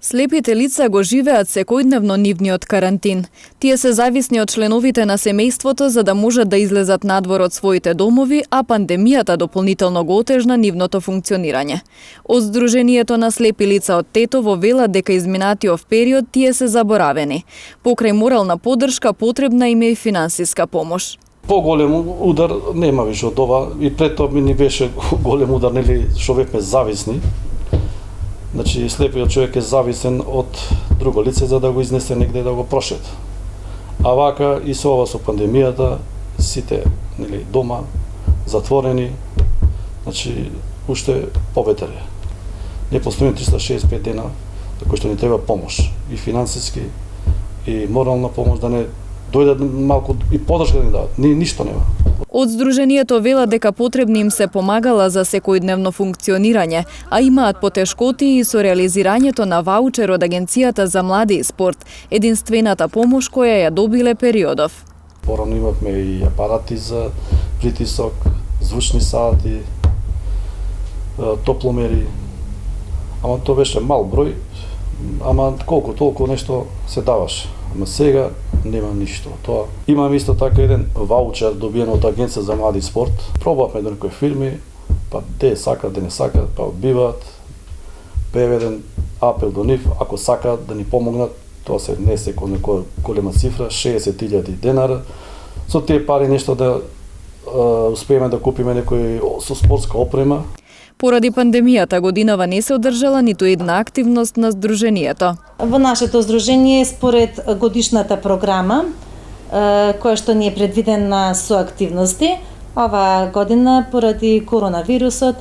Слепите лица го живеат секојдневно нивниот карантин. Тие се зависни од членовите на семејството за да можат да излезат надвор од своите домови, а пандемијата дополнително го отежна нивното функционирање. Од Сдруженијето на слепи лица од Тетово велат дека изминатиот период тие се заборавени. Покрај морална поддршка потребна им е и финансиска помош. Поголем удар нема више од ова и пред тоа ми не беше голем удар, нели, што бевме зависни. Значи, слепиот човек е зависен од друго лице за да го изнесе негде да го прошета. А вака и со ова со пандемијата, сите, нели, дома, затворени, значи, уште поветере. Не постои 365 дена за кои што ни треба помош, и финансиски, и морална помош, да не дојдат малку и поддршка да ни дадат. Ништо нема. Од Сдруженијето велат дека потребни им се помагала за секојдневно функционирање, а имаат потешкоти и со реализирањето на ваучер од Агенцијата за млади и спорт, единствената помош која ја добиле периодов. Порано имавме и апарати за притисок, звучни сати, топломери, ама тоа беше мал број, ама колку толку нешто се даваше. Ама сега нема ништо. Тоа имам исто така еден ваучер добиен од Агенција за млади и спорт. Пробавме до некои фирми, па де сакат, де не сакат, па одбиваат. Бе еден апел до нив, ако сакаат да ни помогнат, тоа се не се некоја голема цифра, 60.000 денара. Со тие пари нешто да успееме да купиме некој со спортска опрема. Поради пандемијата годинава не се одржала ниту една активност на Сдруженијето. Во нашето здружение според годишната програма која што ни е предвидена со активности, оваа година поради коронавирусот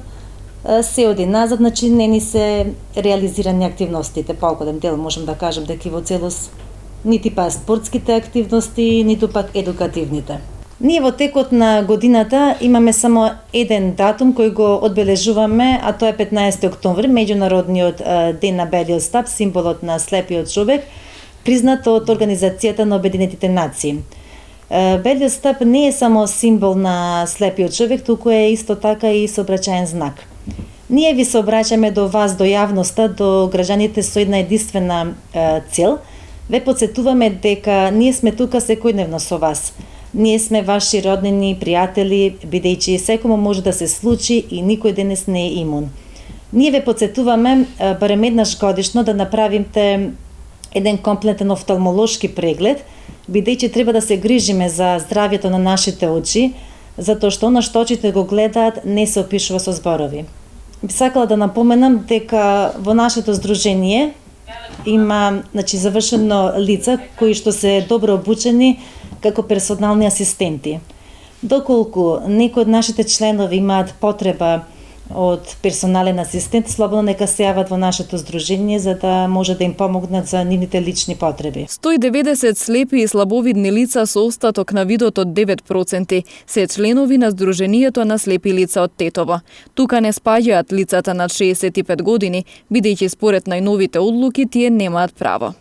се оди назад, значи не ни се реализирани активностите. Поголем дел можам да кажам дека и во целост нити па спортските активности, ниту пак едукативните. Ние во текот на годината имаме само еден датум кој го одбележуваме, а тоа е 15 октомври, меѓународниот ден на белиот стап, символот на слепиот човек, признат од Организацијата на Обединетите нации. Белиот стап не е само символ на слепиот човек, туку е исто така и сообраќаен знак. Ние ви се обраќаме до вас, до јавноста, до граѓаните со една единствена цел. Ве потсетуваме дека ние сме тука секојдневно со вас. Ние сме ваши роднини, пријатели, бидејќи секому може да се случи и никој денес не е имун. Ние ве потсетуваме барем еднаш годишно да направите еден комплетен офталмолошки преглед, бидејќи треба да се грижиме за здравјето на нашите очи, затоа што она што очите го гледаат не се опишува со зборови. Би сакала да напоменам дека во нашето здружение има, значи, завршено лица кои што се добро обучени како персонални асистенти. Доколку некои од нашите членови имаат потреба од персонален асистент, слободно нека се јават во нашето здружение за да може да им помогнат за нивните лични потреби. 190 слепи и слабовидни лица со остаток на видот од 9% се членови на Сдруженијето на слепи лица од Тетово. Тука не спаѓаат лицата над 65 години, бидејќи според најновите одлуки тие немаат право.